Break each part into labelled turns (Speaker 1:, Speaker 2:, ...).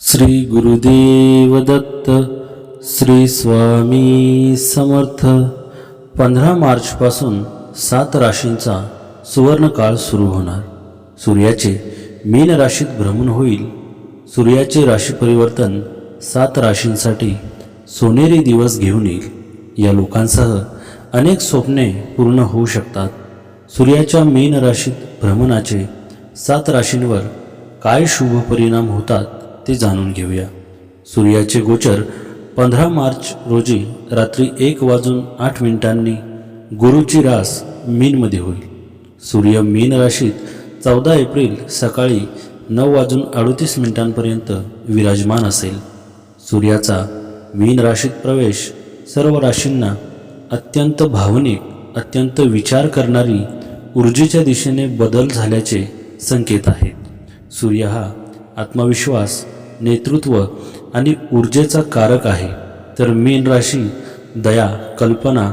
Speaker 1: श्री गुरुदेव दत्त. श्री स्वामी समर्थ. 15 मार्चपासून 7 राशींचा सुवर्णकाळ सुरू होणार. सूर्याचे मीन राशीत भ्रमण होईल. सूर्याचे राशी परिवर्तन 7 राशींसाठी सोनेरी दिवस घेऊन येईल. या लोकांसह अनेक स्वप्ने पूर्ण होऊ शकतात. सूर्याच्या मीन राशीत भ्रमणाचे 7 राशींवर काय शुभ परिणाम होतात ते जाणून घेऊया. सूर्याचे गोचर 15 मार्च रोजी रात्री 1:08 गुरुची रास मीनमध्ये होईल. सूर्य मीन राशीत 14 एप्रिल सकाळी 9:38 विराजमान असेल. सूर्याचा मीन राशीत प्रवेश सर्व राशींना अत्यंत भावनिक, अत्यंत विचार करणारी, ऊर्जेच्या दिशेने बदल झाल्याचे संकेत आहेत. सूर्य हा आत्मविश्वास, नेतृत्व आणि ऊर्जेचा कारक आहे, तर मीन राशी दया, कल्पना,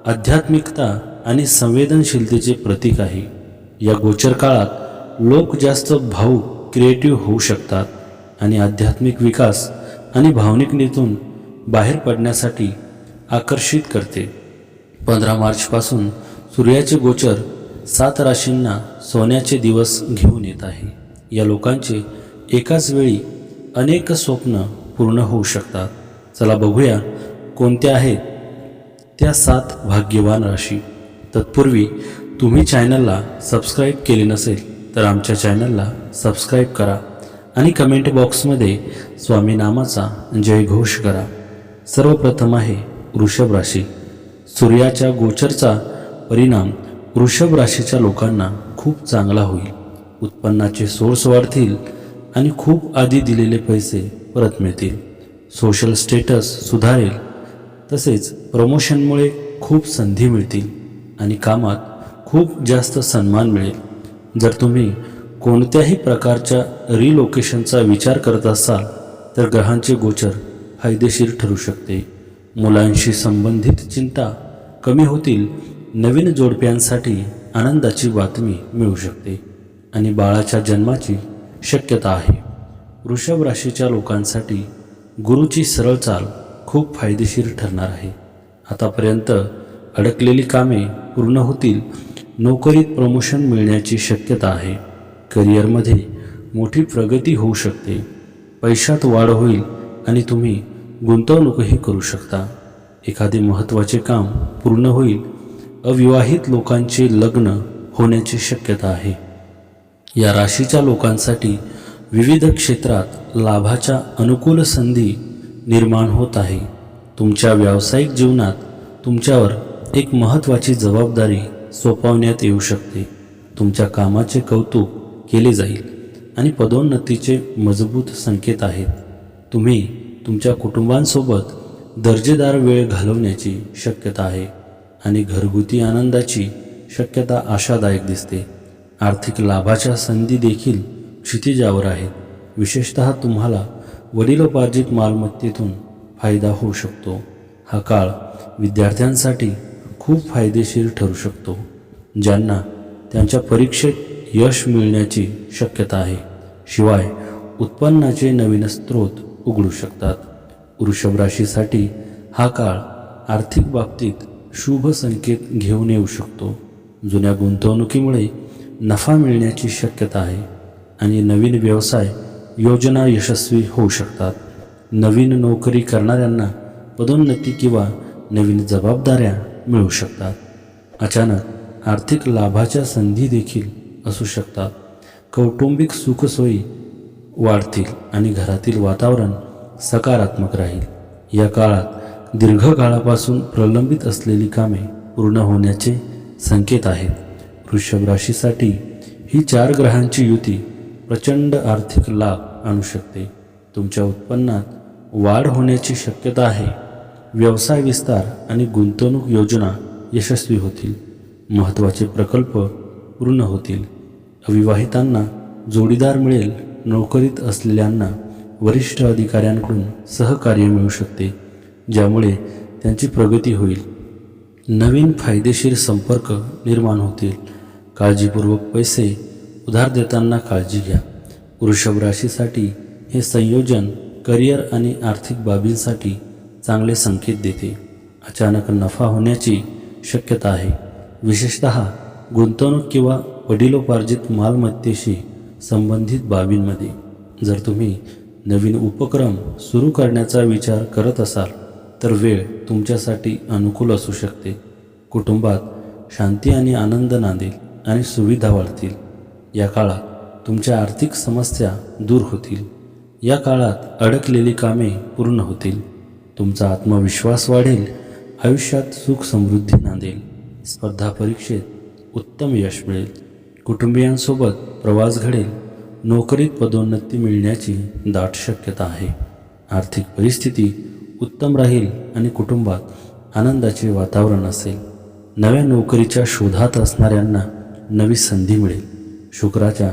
Speaker 1: आध्यात्मिकता आणि संवेदनशीलतेचे प्रतीक आहे. या गोचर काळात लोक जास्त भावुक, क्रिएटिव्ह होऊ शकतात आणि आध्यात्मिक विकास आणि भावनिकतेतून बाहेर पडण्यासाठी आकर्षित करते. 15 मार्चपासून सूर्याचे गोचर 7 राशींना सोन्याचे दिवस घेऊन येत आहे. या लोकांचे एकाच वेळी अनेक स्वप्न पूर्ण होऊ शकतात. चला बघूया कोणत्या आहेत त्या 7 भाग्यवान राशी. तत्पूर्वी तुम्ही चॅनलला सबस्क्राईब केले नसेल तर आमच्या चॅनलला सबस्क्राईब करा आणि कमेंट बॉक्समध्ये स्वामी नामाचा जयघोष करा. सर्वप्रथम आहे वृषभ राशी. सूर्याच्या गोचरचा परिणाम वृषभ राशीच्या लोकांना खूप चांगला होईल. उत्पन्नाचे सोर्स वाढतील आणि खूप आधी दिलेले पैसे परत मिळतील. सोशल स्टेटस सुधारेल. तसेच प्रमोशनमुळे खूप संधी मिळतील आणि कामात खूप जास्त सन्मान मिळेल. जर तुम्ही कोणत्याही प्रकारच्या रिलोकेशनचा विचार करत असाल तर ग्रहांचे गोचर फायदेशीर ठरू शकते. मुलांशी संबंधित चिंता कमी होतील. नवीन जोडप्यांसाठी आनंदाची बातमी मिळू शकते आणि बाळाच्या जन्माची शक्यता आहे. वृषभ राशीच्या लोकांसाठी गुरुची सरळ चाल खूप फायदेशीर ठरणार आहे. आतापर्यंत अडकलेली कामे पूर्ण होतील. नोकरीत प्रमोशन मिळण्याची शक्यता आहे. करिअरमध्ये मोठी प्रगती होऊ शकते. पैशात वाढ होईल आणि तुम्ही गुंतवणूकही करू शकता. एखादे महत्त्वाचे काम पूर्ण होईल. अविवाहित लोकांचे लग्न होण्याची शक्यता आहे. या राशीच्या लोकांसाठी विविध क्षेत्रात लाभाच्या अनुकूल संधी निर्माण होत आहे. तुमच्या व्यावसायिक जीवनात तुमच्यावर एक महत्त्वाची जबाबदारी सोपवण्यात येऊ शकते. तुमच्या कामाचे कौतुक केले जाईल आणि पदोन्नतीचे मजबूत संकेत आहेत. तुम्ही तुमच्या कुटुंबांसोबत दर्जेदार वेळ घालवण्याची शक्यता आहे आणि घरगुती आनंदाची शक्यता आशादायक दिसते. आर्थिक लाभाच्या संधी देखील क्षितिजावर आहेत. विशेषतः तुम्हाला वडिलोपार्जित मालमत्तेतून फायदा होऊ शकतो. हा काळ विद्यार्थ्यांसाठी खूप फायदेशीर ठरू शकतो, ज्यांना त्यांच्या परीक्षेत यश मिळण्याची शक्यता आहे. शिवाय उत्पन्नाचे नवीन स्रोत उघडू शकतात. वृषभ राशीसाठी हा काळ आर्थिक बाबतीत शुभ संकेत घेऊन येऊ शकतो. जुन्या गुंतवणुकीमुळे नफा मिळण्याची शक्यता आहे आणि नवीन व्यवसाय योजना यशस्वी होऊ शकतात. नवीन नोकरी करणाऱ्यांना पदोन्नती किंवा नवीन जबाबदाऱ्या मिळू शकतात. अचानक आर्थिक लाभाच्या संधी देखील असू शकतात. कौटुंबिक सुखसोयी वाढतील आणि घरातील वातावरण सकारात्मक राहील. या काळात दीर्घकाळापासून प्रलंबित असलेली कामे पूर्ण होण्याचे संकेत आहेत. वृषभ राशीसाठी ही 4 ग्रहांची युती प्रचंड आर्थिक लाभ आणू शकते. तुमच्या उत्पन्नात वाढ होण्याची शक्यता आहे. व्यवसाय विस्तार आणि गुंतवणूक योजना यशस्वी होतील. महत्त्वाचे प्रकल्प पूर्ण होतील. अविवाहितांना जोडीदार मिळेल. नोकरीत असलेल्यांना वरिष्ठ अधिकाऱ्यांकडून सहकार्य मिळू शकते, ज्यामुळे त्यांची प्रगती होईल. नवीन फायदेशीर संपर्क निर्माण होतील. काळजीपूर्वक पैसे उधार देताना काळजी घ्या. वृषभ राशीसाठी हे संयोजन करिअर आणि आर्थिक बाबींसाठी चांगले संकेत देते. अचानक नफा होण्याची शक्यता आहे, विशेषतः गुंतवणूक किंवा वडिलोपार्जित मालमत्तेशी संबंधित बाबींमध्ये. जर तुम्ही नवीन उपक्रम सुरू करण्याचा विचार करत असाल तर वेळ तुमच्यासाठी अनुकूल असू शकते. कुटुंबात शांती आणि आनंद नांदेल आणि सुविधा वाढतील. या काळात तुमच्या आर्थिक समस्या दूर होतील. या काळात अडकलेली कामे पूर्ण होतील. तुमचा आत्मविश्वास वाढेल. आयुष्यात सुख समृद्धी नांदेल. स्पर्धा परीक्षेत उत्तम यश मिळेल. कुटुंबियांसोबत प्रवास घडेल. नोकरीत पदोन्नती मिळण्याची दाट शक्यता आहे. आर्थिक परिस्थिती उत्तम राहील आणि कुटुंबात आनंदाचे वातावरण असेल. नव्या नोकरीच्या शोधात असणाऱ्यांना नवी संधी मिळेल. शुक्राच्या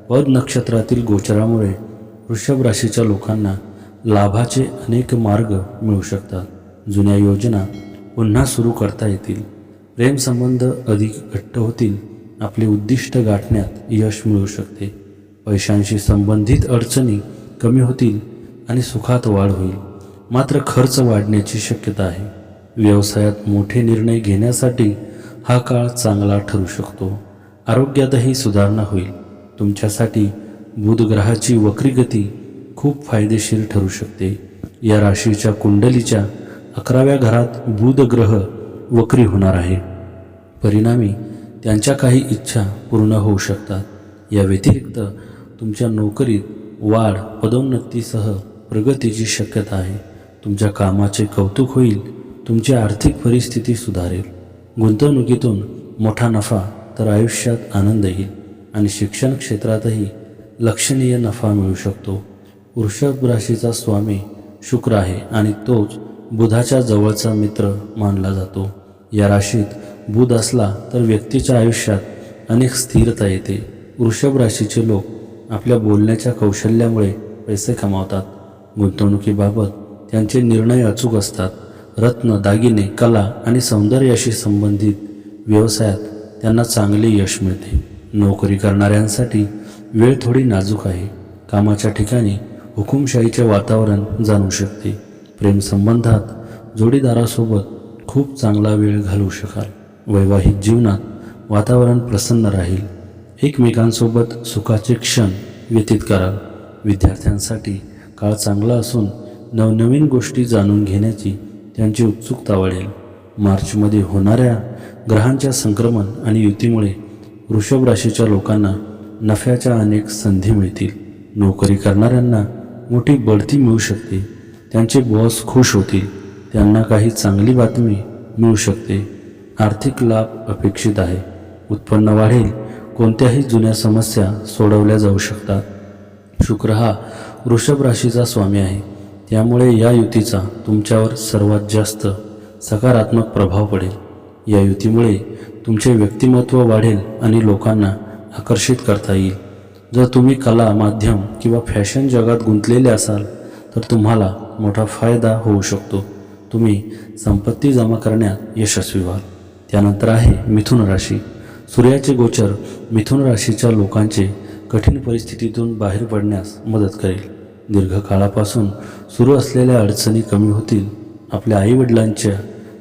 Speaker 1: पद नक्षत्रातील गोचरामुळे वृषभ राशीच्या लोकांना लाभाचे अनेक मार्ग मिळू शकतात. जुन्या योजना पुन्हा सुरू करता येतील. प्रेमसंबंध अधिक घट्ट होतील. आपले उद्दिष्ट गाठण्यात यश मिळू शकते. पैशांशी संबंधित अडचणी कमी होतील आणि सुखात वाढ होईल. मात्र खर्च वाढण्याची शक्यता आहे. व्यवसायात मोठे निर्णय घेण्यासाठी हा काळ चांगला ठरू शकतो. आरोग्यातही सुधारणा होईल. तुमच्यासाठी बुध ग्रहाची वक्री गती खूप फायदेशीर ठरू शकते. या राशीच्या कुंडलीच्या 11व्या घरात बुध ग्रह वक्री होणार आहे. परिणामी त्यांच्या काही इच्छा पूर्ण होऊ शकतात. या व्यतिरिक्त तुमच्या नोकरीत वाढ, पदोन्नतीसह प्रगतीची शक्यता आहे. तुमच्या कामाचे कौतुक होईल. तुमची आर्थिक परिस्थिती सुधारेल. गुंतवणुकीतून मोठा नफा तर आयुष्यात आनंद येईल आणि शिक्षण क्षेत्रातही लक्षणीय नफा मिळू शकतो. वृषभ राशीचा स्वामी शुक्र आहे आणि तोच बुधाच्या जवळचा मित्र मानला जातो. या राशीत बुध असला तर व्यक्तीच्या आयुष्यात अनेक स्थिरता येते. वृषभ राशीचे लोक आपल्या बोलण्याच्या कौशल्यामुळे पैसे कमावतात. गुंतवणुकीबाबत त्यांचे निर्णय अचूक असतात. रत्न, दागिने, कला आणि सौंदर्याशी संबंधित व्यवसायात त्यांना चांगले यश मिळते. नोकरी करणाऱ्यांसाठी वेळ थोडी नाजूक आहे. कामाच्या ठिकाणी हुकुमशाहीचे वातावरण जाणू शकते. प्रेमसंबंधात जोडीदारासोबत खूप चांगला वेळ घालवू शकाल. वैवाहिक जीवनात वातावरण प्रसन्न राहील. एकमेकांसोबत सुखाचे क्षण व्यतीत कराल. विद्यार्थ्यांसाठी काळ चांगला असून नवनवीन गोष्टी जाणून घेण्याची त्यांची उत्सुकता वाढेल. मार्चमध्ये होणाऱ्या ग्रहांच्या संक्रमण आणि युतीमुळे वृषभ राशीच्या लोकांना नफ्याच्या अनेक संधी मिळतील. नोकरी करणाऱ्यांना मोठी बढती मिळू शकते. त्यांचे बॉस खुश होतील. त्यांना काही चांगली बातमी मिळू शकते. आर्थिक लाभ अपेक्षित आहे. उत्पन्न वाढेल. कोणत्याही जुन्या समस्या सोडवल्या जाऊ शकतात. शुक्र हा वृषभ राशीचा स्वामी आहे. त्यामुळे या युतीचा तुमच्यावर सर्वात जास्त सकारात्मक प्रभाव पडेल. या युतीमुळे तुमचे व्यक्तिमत्व वाढेल आणि लोकांना आकर्षित करता येईल. जर तुम्ही कला, माध्यम किंवा फॅशन जगात गुंतलेले असाल तर तुम्हाला मोठा फायदा होऊ शकतो. तुम्ही संपत्ती जमा करण्यात यशस्वी व्हाल. त्यानंतर आहे मिथुन राशी. सूर्याचे गोचर मिथुन राशीच्या लोकांचे कठीण परिस्थितीतून बाहेर पडण्यास मदत करेल. दीर्घकाळापासून सुरू असलेल्या अडचणी कमी होतील. आपल्या आईवडिलांच्या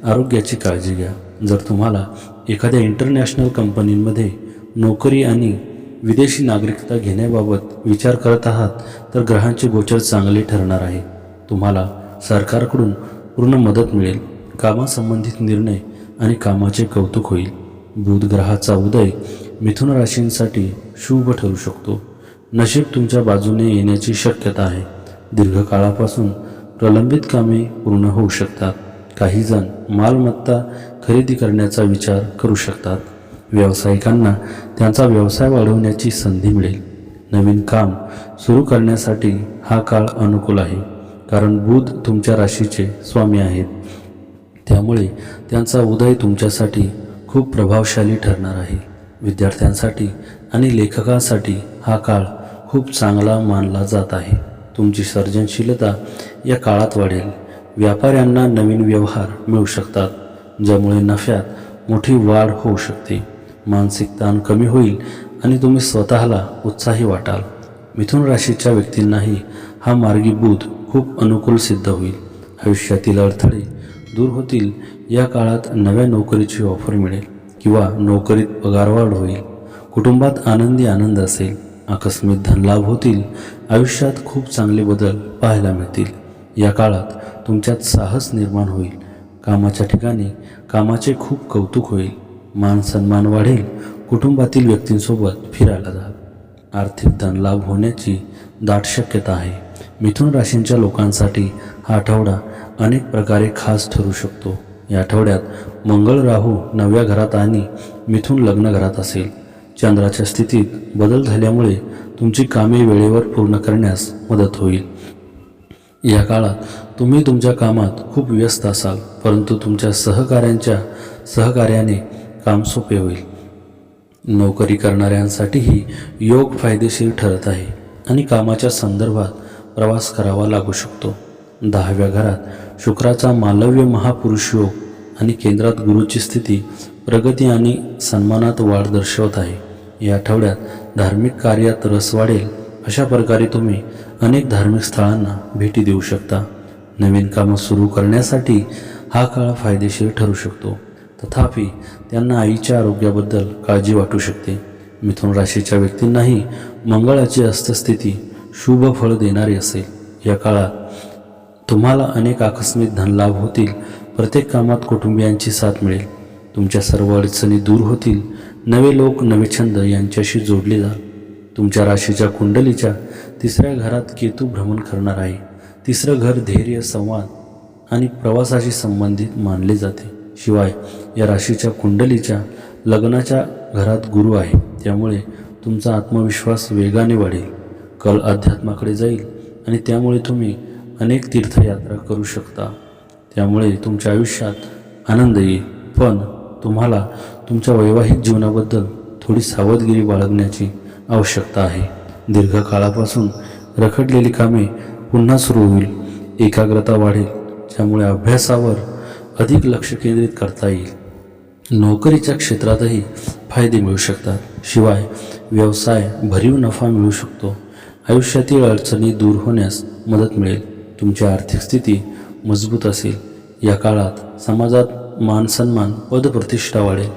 Speaker 1: आरोग्याची काळजी घ्या. जर तुम्हाला एखाद्या इंटरनॅशनल कंपनीमध्ये नोकरी आणि विदेशी नागरिकता घेण्याबाबत विचार करत आहात तर ग्रहांचे गोचर चांगले ठरणार आहे. तुम्हाला सरकारकडून पूर्ण मदत मिळेल. कामासंबंधित निर्णय आणि कामाचे कौतुक होईल. बुध ग्रहाचा उदय मिथुन राशींसाठी शुभ ठरू शकतो. नशीब तुमच्या बाजूने येण्याची शक्यता आहे. दीर्घकाळापासून प्रलंबित कामे पूर्ण होऊ शकतात. काही जण मालमत्ता खरेदी करण्याचा विचार करू शकतात. व्यावसायिकांना त्यांचा व्यवसाय वाढवण्याची संधी मिळेल. नवीन काम सुरू करण्यासाठी हा काळ अनुकूल आहे, कारण बुध तुमच्या राशीचे स्वामी आहेत. त्यामुळे त्यांचा उदय तुमच्यासाठी खूप प्रभावशाली ठरणार आहे. विद्यार्थ्यांसाठी आणि लेखकांसाठी हा काळ खूप चांगला मानला जात आहे. तुमची सर्जनशीलता या काळात वाढेल. व्यापाऱ्यांना नवीन व्यवहार मिळू शकतात, ज्यामुळे नफ्यात मोठी वाढ होऊ शकते. मानसिक ताण कमी होईल आणि तुम्ही स्वतःला उत्साही वाटाल. मिथुन राशीच्या व्यक्तींनाही हा मार्गी बुध खूप अनुकूल सिद्ध होईल. आयुष्यातील अडथळे दूर होतील. या काळात नव्या नोकरीची ऑफर मिळेल किंवा नोकरीत पगारवाढ होईल. कुटुंबात आनंदी आनंद असेल. आकस्मिक धनलाभ होतील. आयुष्यात खूप चांगले बदल पाहायला मिळतील. या काळात तुमच्यात साहस निर्माण होईल. कामाच्या ठिकाणी कामाचे खूप कौतुक होईल. मान सन्मान वाढेल. कुटुंबातील व्यक्तींसोबत फिरायला जा. आर्थिक धनलाभ होण्याची दाट शक्यता आहे. मिथुन राशींच्या लोकांसाठी हा आठवडा अनेक प्रकारे खास ठरू शकतो. या आठवड्यात मंगळ राहू 9व्या घरात आणि मिथुन लग्न घरात असेल. चंद्राच्या स्थितीत बदल झाल्यामुळे तुमची कामे वेळेवर पूर्ण करण्यास मदत होईल. या काळात तुम्ही तुमच्या कामात खूप व्यस्त असाल, परंतु तुमच्या सहकार्याने काम सोपे होईल. नोकरी करणाऱ्यांसाठीही योग फायदेशीर ठरत आहे आणि कामाच्या संदर्भात प्रवास करावा लागू शकतो. 10व्या घरात शुक्राचा मालव्य महापुरुष योग आणि केंद्रात गुरुची स्थिती प्रगती आणि सन्मानात वाढ दर्शवत आहे. या आठवड्यात धार्मिक कार्यात रस वाढेल. अशा प्रकारे तुम्ही अनेक धार्मिक स्थळांना भेटी देऊ शकता. नवीन कामं सुरू करण्यासाठी हा काळ फायदेशीर ठरू शकतो. तथापि त्यांना आईच्या आरोग्याबद्दल काळजी वाटू शकते. मिथुन राशीच्या व्यक्तींनाही मंगळाची अस्तस्थिती शुभ फळ देणारी असेल. या काळात तुम्हाला अनेक आकस्मिक धनलाभ होतील. प्रत्येक कामात कुटुंबियांची साथ मिळेल. तुमच्या सर्व अडचणी दूर होतील. नवे लोक नवे छंद यांच्याशी जोडले जाल. तुमच्या राशीच्या कुंडलीच्या 3ऱ्या घरात केतू भ्रमण करणार आहे. 3रं घर धैर्य, संवाद आणि प्रवासाशी संबंधित मानले जाते. शिवाय या राशीच्या कुंडलीच्या लग्नाच्या घरात गुरु आहे. त्यामुळे तुमचा आत्मविश्वास वेगाने वाढेल. कल अध्यात्माकडे जाईल आणि त्यामुळे तुम्ही अनेक तीर्थयात्रा करू शकता. त्यामुळे तुमच्या आयुष्यात आनंद येईल. पण तुम्हाला तुमच्या वैवाहिक जीवनाबद्दल थोडी सावधगिरी बाळगण्याची आवश्यकता आहे. दीर्घकाळापासून रखडलेली कामे पुन्हा सुरू होईल. एकाग्रता वाढेल, ज्यामुळे अभ्यासावर अधिक लक्ष केंद्रित करता येईल. नोकरीच्या क्षेत्रातही फायदे मिळू शकतात. शिवाय व्यवसाय भरीव नफा मिळू शकतो. आयुष्यातील अडचणी दूर होण्यास मदत मिळेल. तुमची आर्थिक स्थिती मजबूत असेल. या काळात समाजात मानसन्मान, पदप्रतिष्ठा वाढेल.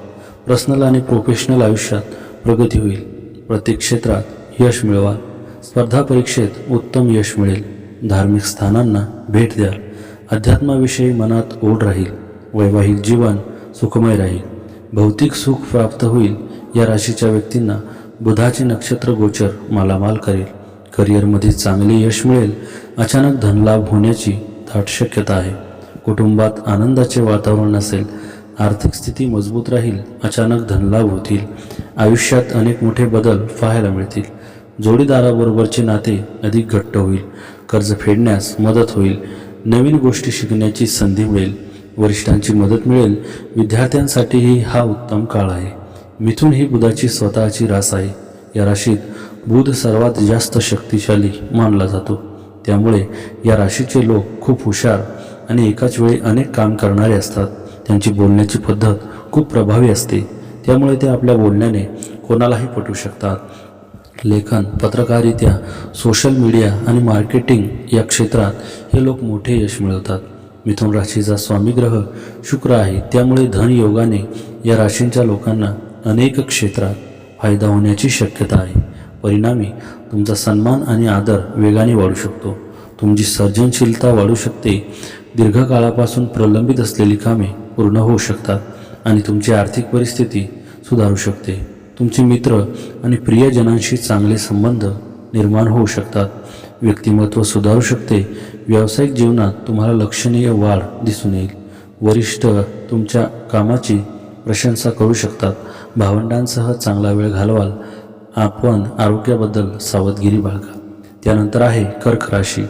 Speaker 1: पर्सनल आणि प्रोफेशनल आयुष्यात प्रगती होईल. प्रत्येक क्षेत्रात यश मिळवा. स्पर्धा परीक्षेत उत्तम यश मिळेल. धार्मिक स्थानांना भेट द्या. अध्यात्माविषयी मनात ओढ राहील. वैवाहिक जीवन सुखमय राहील. भौतिक सुख प्राप्त होईल. या राशीच्या व्यक्तींना बुधाचे नक्षत्र गोचर मालामाल करेल. करिअरमध्ये चांगले यश मिळेल. अचानक धनलाभ होण्याची दाट शक्यता आहे. कुटुंबात आनंदाचे वातावरण असेल. आर्थिक स्थिती मजबूत राहील. अचानक धनलाभ होतील. आयुष्यात अनेक मोठे बदल पाहायला मिळतील. जोडीदाराबरोबरचे नाते अधिक घट्ट होईल. कर्ज फेडण्यास मदत होईल. नवीन गोष्टी शिकण्याची संधी मिळेल. वरिष्ठांची मदत मिळेल. विद्यार्थ्यांसाठीही हा उत्तम काळ आहे. मिथुन ही बुधाची स्वतःची रास आहे. या राशीत बुध सर्वात जास्त शक्तिशाली मानला जातो. त्यामुळे या राशीचे लोक खूप हुशार आणि एकाच वेळी अनेक काम करणारे असतात. त्यांची बोलण्याची पद्धत खूप प्रभावी असते. त्यामुळे ते आपल्या बोलण्याने कोणालाही पटवू शकतात. लेखन, पत्रकारिता, सोशल मीडिया आणि मार्केटिंग या क्षेत्रात हे लोक मोठे यश मिळवतात. मिथुन राशीचा स्वामी ग्रह शुक्र आहे. त्यामुळे धन योगाने या राशींच्या लोकांना अनेक क्षेत्रात फायदा होण्याची शक्यता आहे. परिणामी तुमचा सन्मान आणि आदर वेगाने वाढू शकतो. तुमची सर्जनशीलता वाढू शकते. दीर्घकाळापासून प्रलंबित असलेली कामे पूर्ण होऊ शकतात आणि तुमची आर्थिक परिस्थिती सुधारू शकते. तुमचे मित्र आणि प्रियजनांशी चांगले संबंध निर्माण होऊ शकतात. व्यक्तिमत्व सुधारू शकते. व्यावसायिक जीवनात तुम्हाला लक्षणीय वाढ दिसून येईल. वरिष्ठ तुमच्या कामाची प्रशंसा करू शकतात. भावंडांसह चांगला वेळ घालवाल. आपण आरोग्याबद्दल सावधगिरी बाळगा. त्यानंतर आहे कर्क राशी.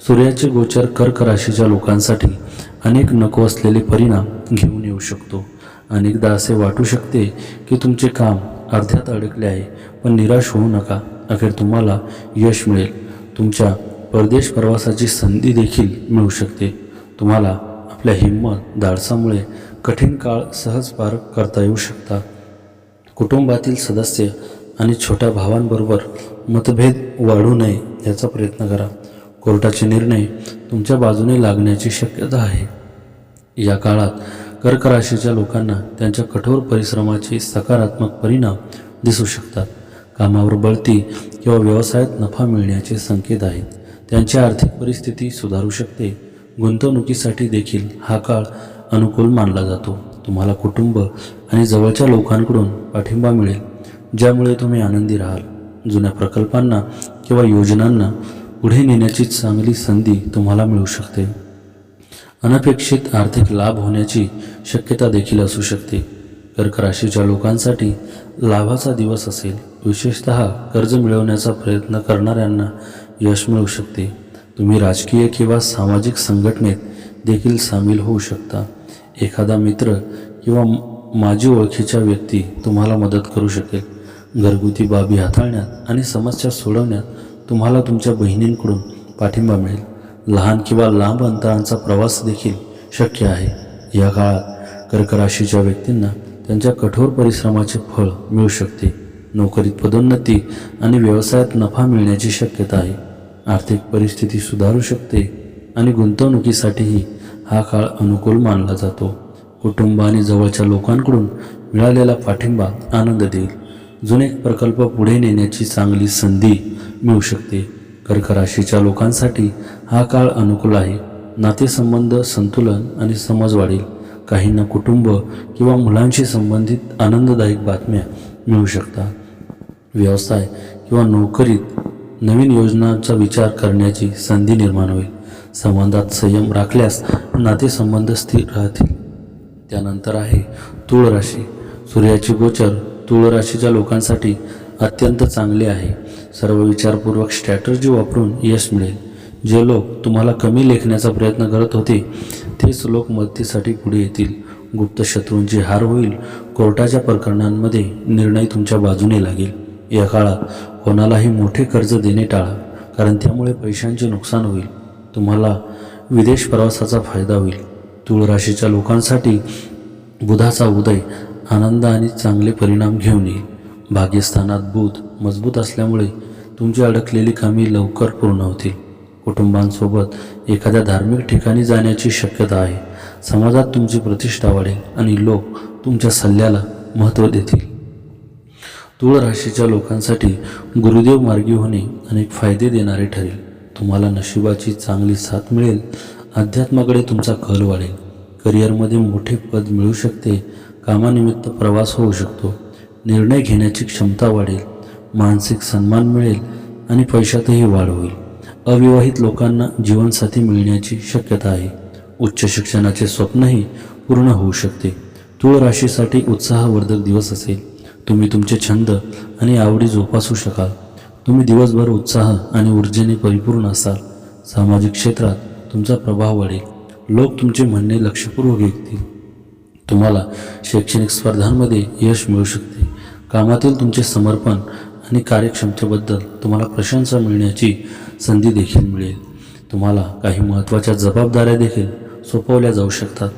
Speaker 1: सूर्याचे गोचर कर्क राशीच्या लोकांसाठी अनेक नको असलेले परिणाम घेऊन येऊ शकतो. अनेकदा असे वाटू शकते की तुमचे काम अर्ध्यात अडकले आहे, पण निराश होऊ नका. अखेर तुम्हाला यश मिळेल. तुमच्या परदेश प्रवासाची संधी देखील मिळू शकते. तुम्हाला आपल्या हिंमत, धाडसामुळे कठीण काळ सहज पार करता येऊ शकता. कुटुंबातील सदस्य आणि छोट्या भावांबरोबर मतभेद वाढू नये याचा प्रयत्न करा. कोर्टाचे निर्णय तुमच्या बाजूने लागण्याची शक्यता आहे. या काळात कर्क राशीच्या लोकांना त्यांच्या कठोर परिश्रमाचे सकारात्मक परिणाम दिसू शकतात. कामावर बढती किंवा व्यवसायात नफा मिळण्याचे संकेत आहेत. त्यांची आर्थिक परिस्थिती सुधारू शकते. गुंतवणुकीसाठी देखील हा काळ अनुकूल मानला जातो. तुम्हाला कुटुंब आणि जवळच्या लोकांकडून पाठिंबा मिळेल, ज्यामुळे तुम्ही आनंदी राहाल. जुन्या प्रकल्पांना किंवा योजनांना पुढे नेण्याची चांगली संधी तुम्हाला मिळू शकते. अनपेक्षित आर्थिक लाभ होण्याची शक्यता देखील असू शकते. कर्क राशीच्या लोकांसाठी लाभाचा दिवस असेल. विशेषतः कर्ज मिळवण्याचा प्रयत्न करणाऱ्यांना यश मिळू शकते. तुम्ही राजकीय किंवा सामाजिक संघटनेत देखील सामील होऊ शकता. एखादा मित्र किंवा माझी ओळखीच्या व्यक्ती तुम्हाला मदत करू शकेल. घरगुती बाबी हाताळण्यात आणि समस्या सोडवण्यात तुम्हाला तुमच्या बहिणींकडून पाठिंबा मिळेल. लहान किंवा लांब अंतरांचा प्रवास देखील शक्य आहे. या काळात कर्क राशीच्या व्यक्तींना त्यांच्या कठोर परिश्रमाचे फळ मिळू शकते. नोकरीत पदोन्नती आणि व्यवसायात नफा मिळण्याची शक्यता आहे. आर्थिक परिस्थिती सुधारू शकते आणि गुंतवणुकीसाठीही हा काळ अनुकूल मानला जातो. कुटुंब आणि जवळच्या लोकांकडून मिळालेला पाठिंबा आनंद देईल. जुने प्रकल्प पुढे नेण्याची चांगली संधी मिळू शकते. कर्क राशीच्या लोकांसाठी हा काळ अनुकूल आहे. नातेसंबंध संतुलन आणि समज वाढेल. काहींना कुटुंब किंवा मुलांशी संबंधित आनंददायक बातम्या मिळू शकतात. व्यवसाय किंवा नोकरीत नवीन योजनांचा विचार करण्याची संधी निर्माण होईल. संबंधात संयम राखल्यास नातेसंबंध स्थिर राहतील. त्यानंतर आहे तूळ राशी. सूर्याचे गोचर तूळ राशीच्या लोकांसाठी अत्यंत चांगले आहे. सर्व विचारपूर्वक स्ट्रॅटर्जी वापरून यश मिळेल. जे लोक तुम्हाला कमी लेखण्याचा प्रयत्न करत होते तेच लोक मदतीसाठी पुढे येतील. गुप्त शत्रूंची हार होईल. कोर्टाच्या प्रकरणांमध्ये निर्णय तुमच्या बाजूने लागेल. या काळात कोणालाही मोठे कर्ज देणे टाळा, कारण त्यामुळे पैशांचे नुकसान होईल. तुम्हाला विदेश प्रवासाचा फायदा होईल. तूळ राशीच्या लोकांसाठी बुधाचा उदय आनंद आणि चांगले परिणाम घेऊन येईल. भाग्यस्थानात बुध मजबूत असल्यामुळे तुमची अडकलेली कामे लवकर पूर्ण होतील. कुटुंबांसोबत एखाद्या धार्मिक ठिकाणी जाण्याची शक्यता आहे. समाजात तुमची प्रतिष्ठा वाढेल आणि लोक तुमच्या सल्ल्याला महत्त्व देतील. तूळ राशीच्या लोकांसाठी गुरुदेव मार्गी होणे अनेक फायदे देणारे ठरेल. तुम्हाला नशिबाची चांगली साथ मिळेल. अध्यात्माकडे तुमचा कल वाढेल. करिअरमध्ये मोठे पद मिळू शकते. कामानिमित्त प्रवास होऊ शकतो. निर्णय घेण्याची क्षमता वाढेल. मानसिक सन्मान मिळेल आणि पैशातही वाढ होईल. अविवाहित लोकांना जीवनसाथी मिळण्याची शक्यता आहे. उच्च शिक्षणाचे स्वप्नही पूर्ण होऊ शकते. तूळ राशीसाठी उत्साहवर्धक दिवस असेल. तुम्ही तुमचे छंद आणि आवडी जोपासू शकाल. तुम्ही दिवसभर उत्साह आणि ऊर्जेने परिपूर्ण असाल. सामाजिक क्षेत्रात तुमचा प्रभाव वाढेल. लोक तुमचे म्हणणे लक्षपूर्वक ऐकतील. तुम्हाला शैक्षणिक स्पर्धांमध्ये यश मिळू शकते. कामातील तुमचे समर्पण आणि कार्यक्षमतेबद्दल तुम्हाला प्रशंसा मिळण्याची संधी देखील मिळेल. तुम्हाला काही महत्त्वाच्या जबाबदाऱ्या देखील सोपवल्या जाऊ शकतात.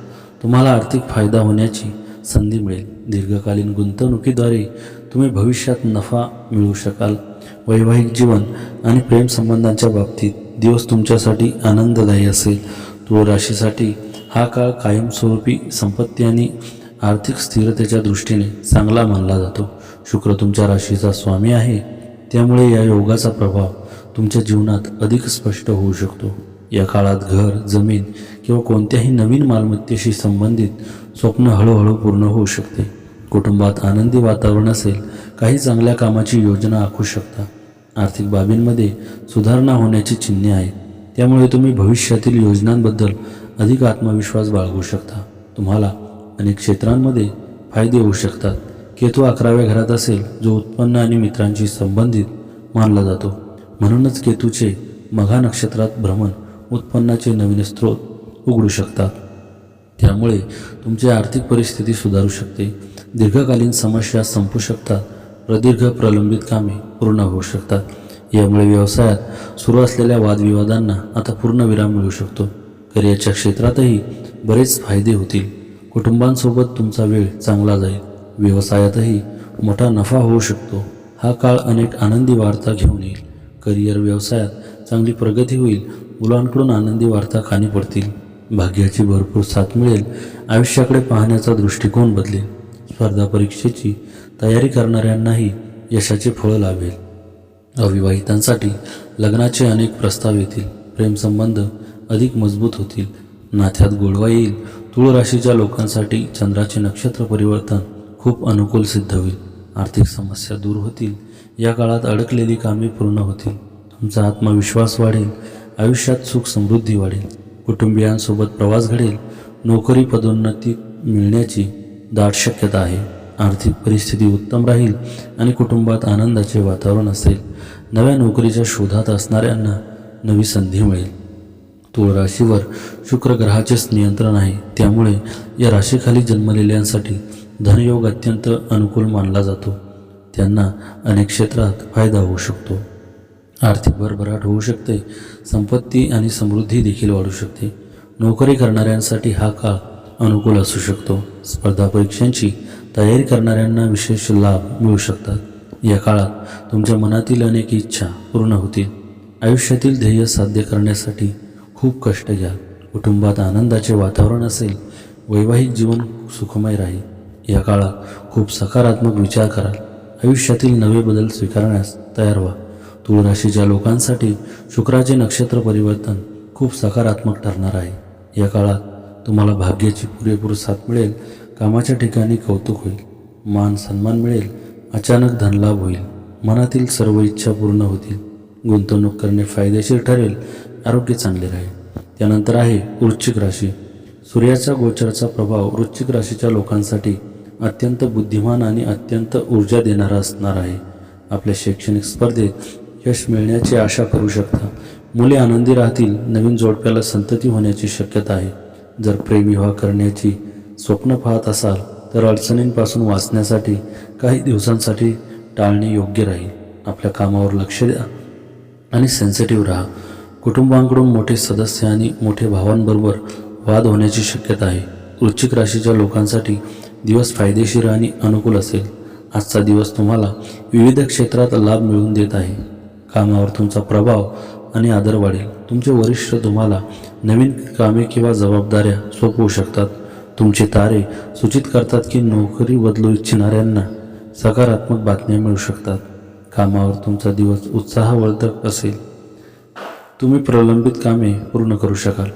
Speaker 1: तुम्हाला आर्थिक फायदा होण्याची संधी मिळेल. दीर्घकालीन गुंतवणुकीद्वारे तुम्ही भविष्यात नफा मिळवू शकाल. वैवाहिक जीवन आणि प्रेमसंबंधांच्या बाबतीत दिवस तुमच्यासाठी आनंददायी असेल. तूळ राशीसाठी हा काळ कायमस्वरूपी संपत्ती आणि आर्थिक स्थिरतेच्या दृष्टीने चांगला मानला जातो. शुक्र तुमच्या राशीचा स्वामी आहे, त्यामुळे या योगाचा प्रभाव तुमच्या जीवनात अधिक स्पष्ट होऊ शकतो. या काळात घर, जमीन किंवा कोणत्याही नवीन मालमत्तेशी संबंधित स्वप्न हळूहळू पूर्ण होऊ शकते. कुटुंबात आनंदी वातावरण असेल. काही चांगल्या कामाची योजना आखू शकता. आर्थिक बाबींमध्ये सुधारणा होण्याची चिन्हे आहेत, त्यामुळे तुम्ही भविष्यातील योजनांबद्दल अधिक आत्मविश्वास बाळगू शकता. तुम्हाला अनेक क्षेत्रांमध्ये फायदे होऊ शकतात. केतू 11व्या घरात असेल, जो उत्पन्न आणि मित्रांशी संबंधित मानला जातो. म्हणूनच केतूचे मघा नक्षत्रात भ्रमण उत्पन्नाचे नवीन स्रोत उघडू शकतात. त्यामुळे तुमची आर्थिक परिस्थिती सुधारू शकते. दीर्घकालीन समस्या संपू शकतात. प्रदीर्घ प्रलंबित कामे पूर्ण होऊ शकतात. यामुळे व्यवसायात सुरू असलेल्या वादविवादांना आता पूर्ण विराम मिळू शकतो. करिअरच्या क्षेत्रातही बरेच फायदे होतील. कुटुंबांसोबत तुमचा वेळ चांगला जाईल. व्यवसायातही मोठा नफा होऊ शकतो. हा काळ अनेक आनंदी वार्ता घेऊन येईल. करिअर व्यवसायात चांगली प्रगती होईल, मुलांकडून आनंदी वार्ता कानी पडतील, भाग्याची भरपूर साथ मिळेल, आयुष्याकडे पाहण्याचा दृष्टिकोन बदलेल. स्पर्धा परीक्षेची तयारी करणाऱ्यांनाही यशाचे फळ लाभेल. अविवाहितांसाठी लग्नाचे अनेक प्रस्ताव येतील, प्रेमसंबंध अधिक मजबूत होतील, नात्यात गोडवा येईल. तुळ राशीच्या लोकांसाठी चंद्राचे नक्षत्र परिवर्तन खूप अनुकूल सिद्ध होईल. आर्थिक समस्या दूर होतील. या काळात अडकलेली कामे पूर्ण होतील. तुमचा आत्मविश्वास वाढेल. आयुष्यात सुख समृद्धी वाढेल. कुटुंबियांसोबत प्रवास घडेल. नोकरी पदोन्नती मिळण्याची दाट शक्यता आहे. आर्थिक परिस्थिती उत्तम राहील आणि कुटुंबात आनंदाचे वातावरण असेल. नव्या नोकरीच्या शोधात असणाऱ्यांना नवी संधी मिळेल. तुळ राशीवर शुक्र ग्रहाचेच नियंत्रण आहे, त्यामुळे या राशीखाली जन्मलेल्यांसाठी धनयोग अत्यंत अनुकूल मानला जातो. त्यांना अनेक क्षेत्रात फायदा होऊ शकतो. आर्थिक भरभराट होऊ शकते. संपत्ती आणि समृद्धी देखील वाढू शकते. नोकरी करणाऱ्यांसाठी हा काळ अनुकूल असू शकतो. स्पर्धा परीक्षांची तयारी करणाऱ्यांना विशेष लाभ मिळू शकतात. या काळात तुमच्या मनातील अनेक इच्छा पूर्ण होतील. आयुष्यातील ध्येय साध्य करण्यासाठी खूप कष्ट घ्या. कुटुंबात आनंदाचे वातावरण असेल. वैवाहिक जीवन सुखमय राहील. या काळात खूप सकारात्मक विचार कराल. आयुष्यातील नवे बदल स्वीकारण्यास तयार व्हा. तुळ राशीच्या लोकांसाठी शुक्राचे नक्षत्र परिवर्तन खूप सकारात्मक ठरणार आहे. या काळात तुम्हाला भाग्याची पुरेपूर साथ मिळेल. कामाच्या ठिकाणी कौतुक होईल. मान सन्मान मिळेल. अचानक धनलाभ होईल. मनातील सर्व इच्छा पूर्ण होतील. गुंतवणूक करणे फायदेशीर ठरेल. आरोग्य चांगले राहील. त्यानंतर आहे वृश्चिक राशी. सूर्याचा गोचरचा प्रभाव वृश्चिक राशीच्या लोकांसाठी अत्यंत बुद्धिमान आणि अत्यंत ऊर्जा देणारा असणार आहे. आपल्या शैक्षणिक स्पर्धेत यश मिळण्याची आशा करू शकता. मुले आनंदी राहतील. नवीन जोडप्याला संतती होण्याची शक्यता आहे. जर प्रेमविवाह करण्याची स्वप्न पाहत असाल तर अडचणींपासून वाचण्यासाठी काही दिवसांसाठी टाळणे योग्य राहील. आपल्या कामावर लक्ष द्या आणि सेन्सिटिव्ह राहा. कुटुंबांकडून मोठे सदस्य आणि मोठे भावांबरोबर वाद होण्याची शक्यता आहे. वृश्चिक राशीच्या लोकांसाठी दिवस फायदेशीर आणि अनुकूल असेल. आजचा दिवस तुम्हाला विविध क्षेत्रात लाभ मिळवून देत आहे. कामावर तुमचा प्रभाव आणि आदर वाढेल. तुमचे वरिष्ठ तुम्हाला नवीन कामे किंवा जबाबदाऱ्या सोपवू शकतात. तुमचे तारे सूचित करतात की नोकरी बदलू इच्छिणाऱ्यांना सकारात्मक बातम्या मिळू शकतात. कामावर तुमचा दिवस उत्साहवर्धक असेल. तुम्ही प्रलंबित कामे पूर्ण करू शकाल.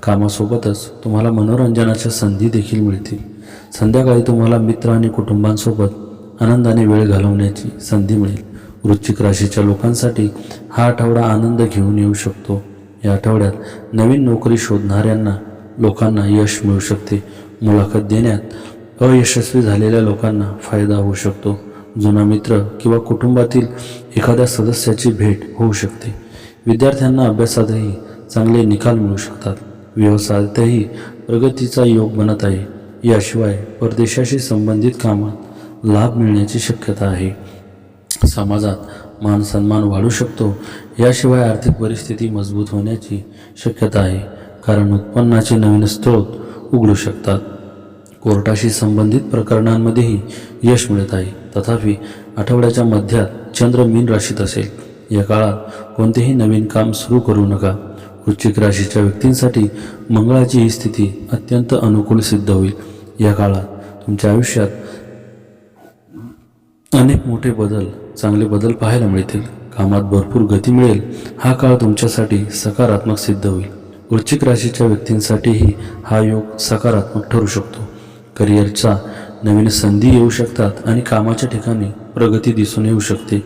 Speaker 1: कामासोबतच तुम्हाला मनोरंजनाच्या संधी देखील मिळतील. संध्याकाळी तुम्हाला मित्र आणि कुटुंबांसोबत आनंदाने वेळ घालवण्याची संधी मिळेल. वृश्चिक राशीच्या लोकांसाठी हा आठवडा आनंद घेऊन येऊ शकतो. या आठवड्यात नवीन नोकरी शोधणाऱ्यांना लोकांना यश मिळू शकते. मुलाखत देण्यात अयशस्वी झालेल्या लोकांना फायदा होऊ शकतो. जुना मित्र किंवा कुटुंबातील एखाद्या सदस्याची भेट होऊ शकते. विद्यार्थ्यांना अभ्यासातही चांगले निकाल मिळू शकतात. व्यवसायातही प्रगतीचा योग बनत आहे. याशिवाय परदेशाशी संबंधित कामात लाभ मिळण्याची शक्यता आहे. समाजात मान सन्मान वाढू शकतो. याशिवाय आर्थिक परिस्थिती मजबूत होण्याची शक्यता आहे, कारण उत्पन्नाचे नवीन स्रोत उघडू शकतात. कोर्टाशी संबंधित प्रकरणांमध्येही यश मिळत आहे. तथापि आठवड्याच्या मध्यात चंद्र मीन राशीत असेल. या काळात कोणतेही नवीन काम सुरू करू नका. वृश्चिक राशीच्या व्यक्तींसाठी मंगळाची ही स्थिती अत्यंत अनुकूल सिद्ध होईल. या काळात तुमच्या आयुष्यात अनेक मोठे चांगले बदल पाहायला मिळतील. कामात भरपूर गती मिळेल. हा काळ तुमच्यासाठी सकारात्मक सिद्ध होईल. वृश्चिक राशीच्या व्यक्तींसाठीही हा योग सकारात्मक ठरू शकतो. करिअरचा नवीन संधी येऊ शकतात आणि कामाच्या ठिकाणी प्रगती दिसून येऊ शकते.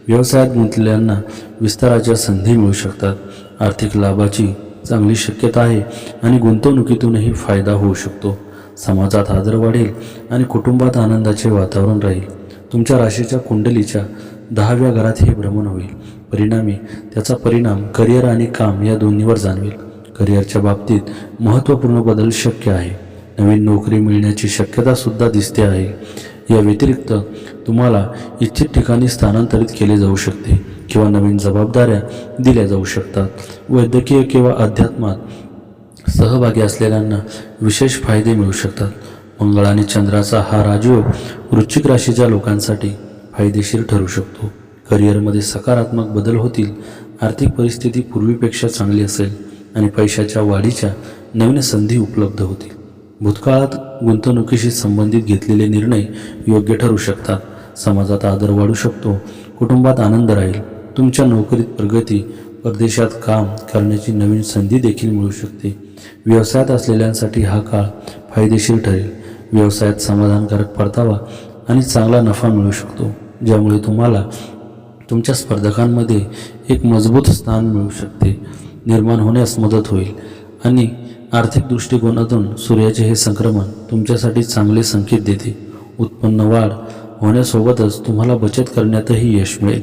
Speaker 1: व्यवसायात गुंतलेल्यांना विस्ताराच्या संधी मिळू शकतात. आर्थिक लाभाची चांगली शक्यता आहे आणि गुंतवणुकीतूनही फायदा होऊ शकतो. समाजात आदर वाढेल आणि कुटुंबात आनंदाचे वातावरण राहील. तुमच्या राशीच्या कुंडलीच्या 10व्या घरात हे भ्रमण होईल. परिणामी त्याचा परिणाम करिअर आणि काम या दोन्हीवर जाणवेल. करिअरच्या बाबतीत महत्त्वपूर्ण बदल शक्य आहे. नवीन नोकरी मिळण्याची शक्यता सुद्धा दिसते आहे. या व्यतिरिक्त तुम्हाला इच्छित ठिकाणी स्थानांतरित केले जाऊ शकते किंवा नवीन जबाबदाऱ्या दिल्या जाऊ शकतात. वैद्यकीय किंवा अध्यात्मात सहभागी असलेल्यांना विशेष फायदे मिळू शकतात. मंगळ आणि चंद्राचा हा राजयोग वृश्चिक राशीच्या लोकांसाठी फायदेशीर ठरू शकतो. करिअरमध्ये सकारात्मक बदल होतील. आर्थिक परिस्थिती पूर्वीपेक्षा चांगली असेल आणि पैशाच्या वाढीच्या नवीन संधी उपलब्ध होतील. भूतकाळात गुंतवणुकीशी संबंधित घेतलेले निर्णय योग्य ठरू शकतात. समाजात आदर वाढू शकतो. कुटुंबात आनंद राहील. तुमच्या नोकरीत प्रगती, परदेशात काम करण्याची नवीन संधी देखील मिळू शकते. व्यवसायात असलेल्यांसाठी हा काळ फायदेशीर ठरेल. व्यवसायात समाधानकारक परतावा आणि चांगला नफा मिळू शकतो, ज्यामुळे तुम्हाला तुमच्या स्पर्धकांमध्ये एक मजबूत स्थान मिळू शकते निर्माण होण्यास मदत होईल. आणि आर्थिक दृष्टिकोनातून सूर्याचे हे संक्रमण तुमच्यासाठी चांगले संकेत देते. उत्पन्न वाढ होण्यासोबतच तुम्हाला बचत करण्यातही यश मिळेल.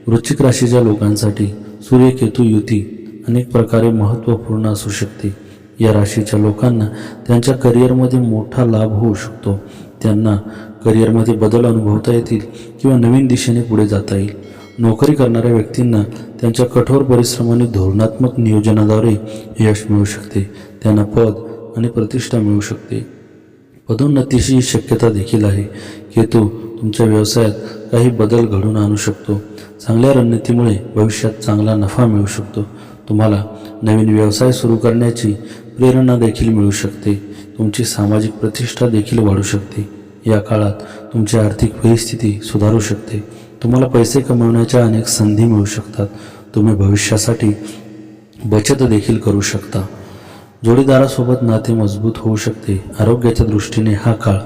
Speaker 1: वृश्चिक राशीच्या लोकांसाठी सूर्य-केतू युती अनेक प्रकारे महत्त्वपूर्ण असू शकते. या राशीच्या लोकांना त्यांच्या करिअरमध्ये मोठा लाभ होऊ शकतो. त्यांना करिअरमध्ये बदल अनुभवता येतील किंवा नवीन दिशेने पुढे जाता येईल. नोकरी करणाऱ्या व्यक्तींना त्यांच्या कठोर परिश्रम आणि धोरणात्मक नियोजनाद्वारे यश मिळू शकते. त्यांना पद आणि प्रतिष्ठा मिळू शकते. पदोन्नतीची शक्यता देखील आहे. केतू तुमच्या व्यवसायात काही बदल घडवून आणू शकतो. चांगल्या रणनीतीमुळे भविष्यात चांगला नफा मिळू शकतो. तुम्हाला नवीन व्यवसाय सुरू करण्याची प्रेरणा देखील मिळू शकते. तुमची सामाजिक प्रतिष्ठा देखील वाढू शकते. या काळात तुमची आर्थिक परिस्थिती सुधारू शकते. तुम्हाला पैसे कमवण्याच्या अनेक संधी मिळू शकतात. तुम्ही भविष्यासाठी बचत देखील करू शकता. जोडीदारासोबत नाते मजबूत होऊ शकते. आरोग्याच्या दृष्टीने हा काळ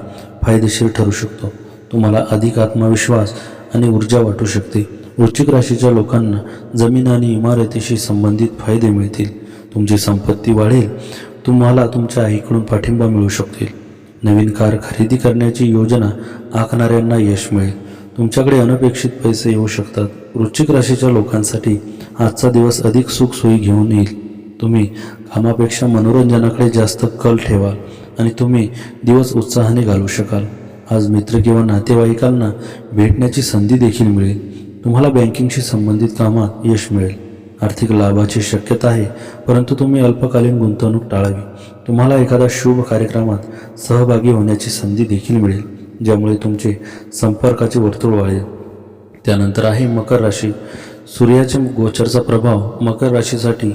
Speaker 1: फायदेशीर ठरू शकतो. तुम्हाला अधिक आत्मविश्वास आणि ऊर्जा वाटू शकते. वृश्चिक राशीच्या लोकांना जमीन आणि इमारतीशी संबंधित फायदे मिळतील. तुमची संपत्ती वाढेल. तुम्हाला तुमच्या आईकडून पाठिंबा मिळू शकेल. नवीन कार खरेदी करण्याची योजना आखणाऱ्यांना यश मिळेल. तुमच्याकडे अनपेक्षित पैसे येऊ शकतात. वृश्चिक राशीच्या लोकांसाठी आजचा दिवस अधिक सुखसोयी घेऊन येईल. तुम्ही कामापेक्षा मनोरंजनाकडे जास्त कल ठेवाल आणि तुम्ही दिवस उत्साहाने घालवू शकाल. आज मित्र किंवा नातेवाईकांना भेटण्याची संधी देखील मिळेल. तुम्हाला बँकिंगशी संबंधित कामात यश मिळेल. आर्थिक लाभाची शक्यता आहे, परंतु तुम्ही अल्पकालीन गुंतवणूक टाळावी. तुम्हाला एखाद्या शुभ कार्यक्रमात सहभागी होण्याची संधी देखील मिळेल, ज्यामुळे तुमचे संपर्काचे वर्तुळ वाढेल. त्यानंतर आहे मकर राशी. सूर्याच्या गोचरचा प्रभाव मकर राशीसाठी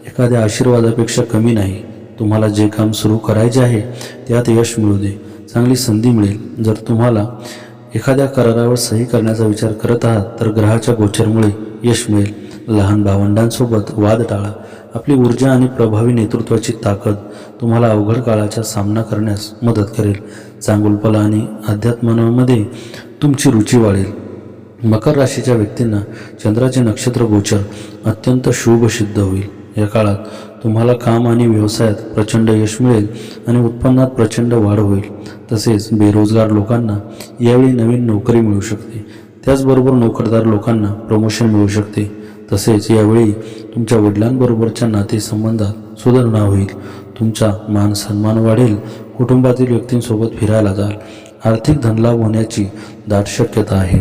Speaker 1: एखाद्या आशीर्वादापेक्षा कमी नाही. तुम्हाला जे काम सुरू करायचे आहे त्यात यश मिळू दे. चांगली संधी मिळेल. जर तुम्हाला एखाद्या करारावर सही करण्याचा विचार करत आहात तर ग्रहाच्या गोचरमुळे यश मिळेल. लहान भावंडांसोबत वाद टाळा. आपली ऊर्जा आणि प्रभावी नेतृत्वाची ताकद तुम्हाला अवघड काळाचा सामना करण्यास मदत करेल. चांगुलपणा आणि अध्यात्मामध्ये तुमची रुची वाढेल. मकर राशीच्या व्यक्तींना चंद्राचे नक्षत्र गोचर अत्यंत शुभ सिद्ध होईल. या काळात तुम्हाला काम आणि व्यवसायात प्रचंड यश मिळेल आणि उत्पन्नात प्रचंड वाढ होईल. तसेच बेरोजगार लोकांना यावेळी नवीन नोकरी मिळू शकते. त्याचबरोबर नोकरदार लोकांना प्रमोशन मिळू शकते. तसेच यावेळी तुमच्या वडिलांबरोबरच्या नातेसंबंधात सुधारणा होईल. तुमचा मान सन्मान वाढेल. कुटुंबातील व्यक्तींसोबत फिरायला जाल. आर्थिक धनलाभ होण्याची दाट शक्यता आहे.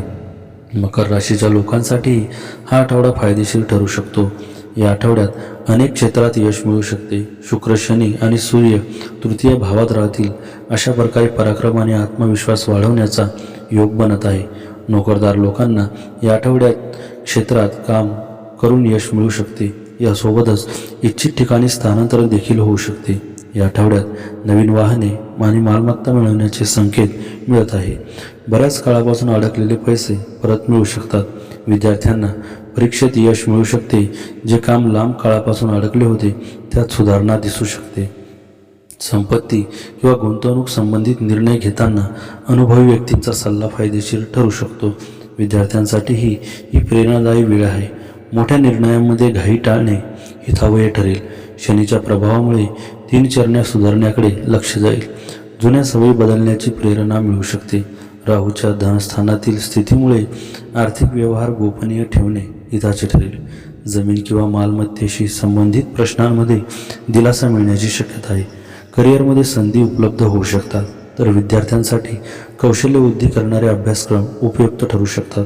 Speaker 1: मकर राशीच्या लोकांसाठी हा आठवडा फायदेशीर ठरू शकतो. या आठवड्यात अनेक क्षेत्रात यश मिळू शकते. शुक्र, शनी आणि सूर्य तृतीय भावात राहतील. अशा प्रकारे पराक्रम आणि आत्मविश्वास वाढवण्याचा योग बनत आहे. नोकरदार लोकांना या आठवड्यात क्षेत्रात काम करून यश मिळू शकते. यासोबतच इच्छित ठिकाणी स्थलांतर देखील होऊ शकते. या आठवड्यात नवीन वाहने आणि मालमत्ता मिळवण्याचे संकेत मिळत आहे. बऱ्याच काळापासून अडकलेले पैसे परत मिळू शकतात. विद्यार्थ्यांना परीक्षेत यश मिळू शकते. जे काम लांब काळापासून अडकले होते त्यात सुधारणा दिसू शकते. संपत्ती किंवा गुंतवणूक संबंधित निर्णय घेताना अनुभवी व्यक्तींचा सल्ला फायदेशीर ठरू शकतो. विद्यार्थ्यांसाठीही ही प्रेरणादायी वेळ आहे. मोठ्या निर्णयांमध्ये घाई टाळणे हितावह ठरेल. शनीच्या प्रभावामुळे दिनचर्या सुधारण्याकडे लक्ष जाईल. जुन्या सवयी बदलण्याची प्रेरणा मिळू शकते. राहूच्या धनस्थानातील स्थितीमुळे आर्थिक व्यवहार गोपनीय ठेवणे हिताचे ठरेल. जमीन किंवा मालमत्तेशी संबंधित प्रश्नांमध्ये दिलासा मिळण्याची शक्यता आहे. करिअरमध्ये संधी उपलब्ध होऊ शकतात. तर विद्यार्थ्यांसाठी कौशल्यवृद्धी करणारे अभ्यासक्रम उपयुक्त ठरू शकतात.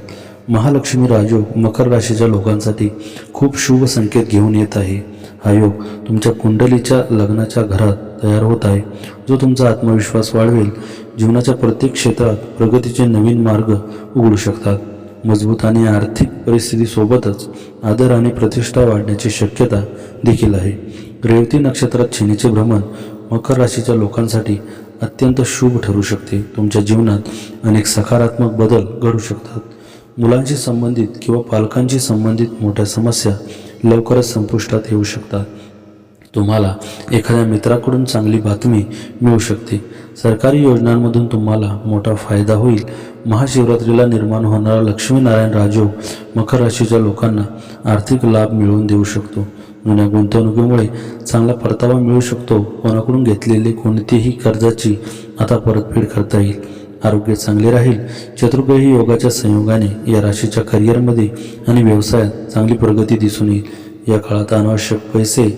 Speaker 1: महालक्ष्मी राजयोग मकर राशीच्या लोकांसाठी खूप शुभ संकेत घेऊन येत आहे. हा योग तुमच्या कुंडलीच्या लग्नाच्या घरात तयार होत आहे, जो तुमचा आत्मविश्वास वाढवेल. जीवनाच्या प्रत्येक क्षेत्रात प्रगतीचे नवीन मार्ग उघडू शकतात. मजबूत आणि आर्थिक परिस्थितीसोबतच आदर आणि प्रतिष्ठा वाढण्याची शक्यता देखील आहे. रेवती नक्षत्रात शनीचे भ्रमण मकर राशीच्या लोकांसाठी अत्यंत शुभ ठरू शकते. तुमच्या जीवनात अनेक सकारात्मक बदल घडू शकतात. मुलांशी संबंधित किंवा पालकांशी संबंधित मोठ्या समस्या लवकरच संपुष्टात येऊ शकतात. तुम्हाला एखाद्या मित्राकडून चांगली बातमी मिळू शकते. सरकारी योजनांमधून तुम्हाला मोठा फायदा होईल. महाशिवरात्रीला निर्माण होणारा लक्ष्मीनारायण राजयोग मकर राशीच्या लोकांना आर्थिक लाभ मिळवून देऊ शकतो. जुन्या गुंतवणुकीमुळे चांगला परतावा मिळू शकतो. कोणाकडून घेतलेली कोणतीही कर्जाची आता परतफेड करता येईल. आरोग्य चांगले राहील. चतुर्ग्रही योगाच्या संयोगाने या राशीच्या करिअरमध्ये आणि व्यवसायात चांगली प्रगती दिसून येईल. या काळात अनावश्यक पैसे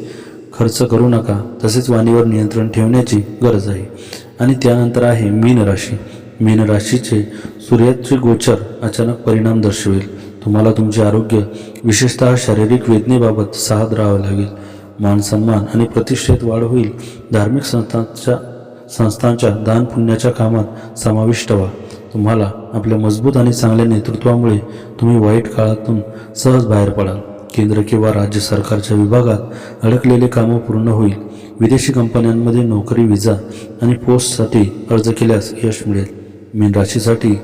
Speaker 1: खर्च करू नका. तसेच वाणीवर नियंत्रण ठेवण्याची गरज आहे. आणि त्यानंतर आहे मीन राशी. मीन राशीचे सूर्याचे गोचर अचानक परिणाम दर्शवेल. तुम्हाला तुमचे आरोग्य विशेषतः शारीरिक वेदनेबाबत सावध राहावे लागेल. मान सन्मान आणि प्रतिष्ठेत वाढ होईल. धार्मिक संस्थांच्या दान पुण्याच्या कामात समाविष्ट व्हा. तुम्हाला आपल्या मजबूत आणि चांगल्या नेतृत्वामुळे तुम्ही वाईट काळातून सहज बाहेर पडाल. केंद्र किंवा राज्य सरकारच्या विभागात अडकलेले कामं पूर्ण होईल. विदेशी कंपन्यांमध्ये नोकरी, विजा आणि पोस्टसाठी अर्ज केल्यास यश मिळेल. मीन राशीसाठी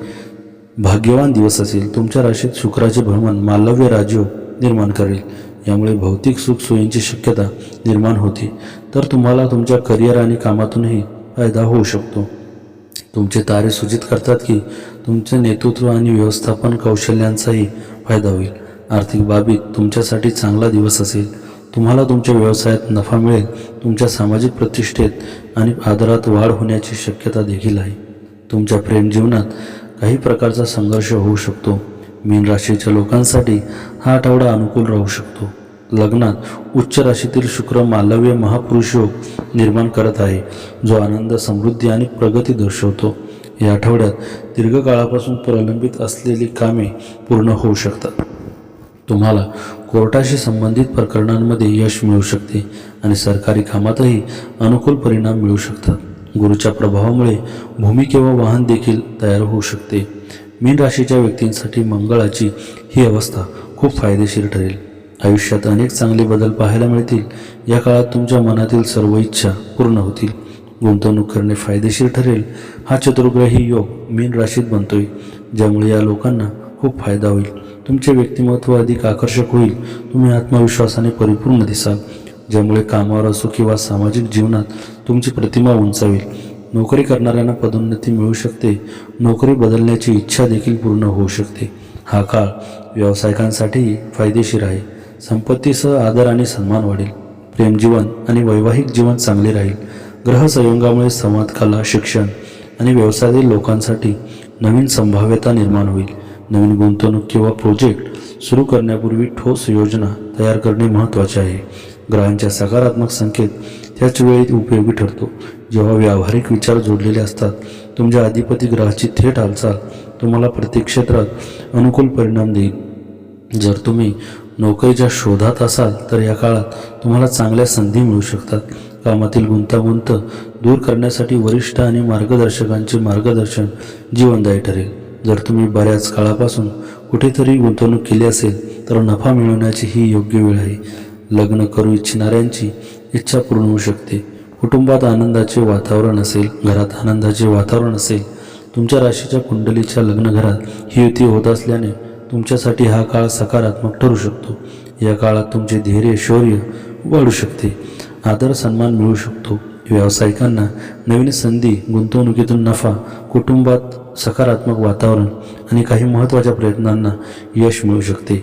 Speaker 1: भाग्यवान दिवस असेल. तुमच्या राशीत शुक्राचे भ्रमण मालव्य राजयोग निर्माण करेल. यामुळे भौतिक सुखसोयींची शक्यता निर्माण होते. तर तुम्हाला तुमच्या करिअर आणि कामातूनही फायदा होऊ शकतो. तुमचे तारे सूचित करतात की तुमचे नेतृत्व आणि व्यवस्थापन कौशल्यांचाही फायदा होईल. आर्थिक बाबीत तुमच्यासाठी चांगला दिवस असेल. तुम्हाला तुमच्या व्यवसायात नफा मिळेल. तुमच्या सामाजिक प्रतिष्ठेत आणि आदरात वाढ होण्याची शक्यता देखील आहे. तुमच्या प्रेम जीवनात काही प्रकारचा संघर्ष होऊ शकतो. मीन राशीच्या लोकांसाठी हा आठवडा अनुकूल राहू शकतो. लग्नात उच्च राशीतील शुक्र मालव्य महापुरुष योग निर्माण करत आहे, जो आनंद, समृद्धी आणि प्रगती दर्शवतो. या आठवड्यात दीर्घकाळापासून प्रलंबित असलेली कामे पूर्ण होऊ शकतात. तुम्हाला कोर्टाशी संबंधित प्रकरणांमध्ये यश मिळू शकते आणि सरकारी कामातही अनुकूल परिणाम मिळू शकतात. गुरूच्या प्रभावामुळे भूमी किंवा वाहन देखील तयार होऊ शकते. मीन राशीच्या व्यक्तींसाठी मंगळाची ही अवस्था खूप फायदेशीर ठरेल. आयुष्यात अनेक चांगले बदल पाहायला मिळतील. या काळात तुमच्या मनातील सर्व इच्छा पूर्ण होतील. गुंतवणूक करणे फायदेशीर ठरेल. हा चतुर्ग्रही योग मीन राशीत बनतोय, ज्यामुळे या लोकांना खूप फायदा होईल. तुमचे व्यक्तिमत्व अधिक आकर्षक होईल. तुम्ही आत्मविश्वासाने परिपूर्ण दिसाल, ज्यामुळे कामावर असो किंवा सामाजिक जीवनात तुमची प्रतिमा उंचावेल. नोकरी करणाऱ्यांना पदोन्नती मिळू शकते. नोकरी बदलण्याची इच्छा देखील पूर्ण होऊ शकते. हा काळ व्यावसायिकांसाठीही फायदेशीर आहे. संपत्तीसह आदर आणि सन्मान वाढेल. प्रेमजीवन आणि वैवाहिक जीवन चांगले राहील. ग्रह संयोगामुळे संवाद, कला, शिक्षण आणि व्यवसायातील लोकांसाठी नवीन संभाव्यता निर्माण होईल. नवीन गुंतवणूक किंवा प्रोजेक्ट सुरू करण्यापूर्वी ठोस योजना तयार करणे महत्त्वाचे आहे. ग्रहांच्या सकारात्मक संकेत त्याच वेळी उपयोगी ठरतो, जेव्हा व्यावहारिक विचार जोडलेले असतात. तुमच्या अधिपती ग्रहाची थेट हालचाल तुम्हाला प्रत्येक क्षेत्रात अनुकूल परिणाम देईल. जर तुम्ही नोकरीच्या शोधात असाल तर या काळात तुम्हाला चांगल्या संधी मिळू शकतात. कामातील गुंतागुंत दूर करण्यासाठी वरिष्ठ आणि मार्गदर्शकांचे मार्गदर्शन जीवनदायी ठरेल. जर तुम्ही बऱ्याच काळापासून कुठेतरी गुंतवणूक केली असेल तर नफा मिळवण्याची ही योग्य वेळ आहे. लग्न करू इच्छिणाऱ्यांची इच्छा पूर्ण होऊ शकते. कुटुंबात आनंदाचे वातावरण असेल. घरात आनंदाचे वातावरण असेल. तुमच्या राशीच्या कुंडलीच्या लग्न घरात ही युती होत असल्याने तुमच्यासाठी हा काळ सकारात्मक ठरू शकतो. या काळात तुमचे धैर्य, शौर्य वाढू शकते. आदर, सन्मान मिळू शकतो. व्यावसायिकांना नवीन संधी, गुंतवणुकीतून नफा, कुटुंबात सकारात्मक वातावरण आणि काही महत्त्वाच्या प्रयत्नांना यश मिळू शकते.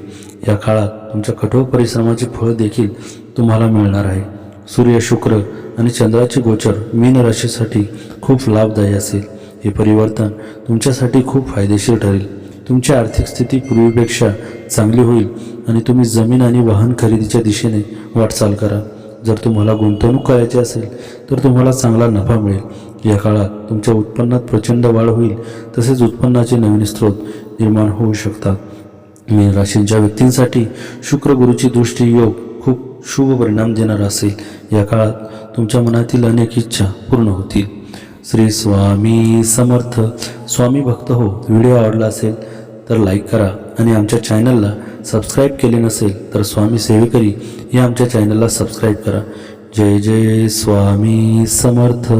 Speaker 1: या काळात तुमच्या कठोर परिश्रमाचे फळ देखील तुम्हाला मिळणार आहे. सूर्य, शुक्र आणि चंद्राचे गोचर मीन राशीसाठी खूप लाभदायी असेल. हे परिवर्तन तुमच्यासाठी खूप फायदेशीर ठरेल. तुमची आर्थिक स्थिती पूर्वीपेक्षा चांगली होईल आणि तुम्ही जमीन आणि वाहन खरेदीच्या दिशेने वाटचाल करा. जर तुम्हाला गुंतवणूक करायची असेल तर तुम्हाला चांगला नफा मिळेल. या काळात तुमच्या उत्पन्नात प्रचंड वाढ होईल. तसेच उत्पन्नाचे नवीन स्रोत निर्माण होऊ शकतात. मीन राशीच्या व्यक्तींसाठी शुक्र गुरुची दृष्टी योग खूप शुभ परिणाम देणार असेल. या काळात तुमच्या मनातील अनेक इच्छा पूर्ण होतील. श्री स्वामी समर्थ. स्वामी भक्त हो. व्हिडिओ आवडला असेल तर लाईक करा आणि आमच्या चॅनलला सबस्क्राईब केले नसेल तर स्वामी सेवेकरी या आमच्या चॅनलला सबस्क्राईब करा. जय जय स्वामी समर्थ.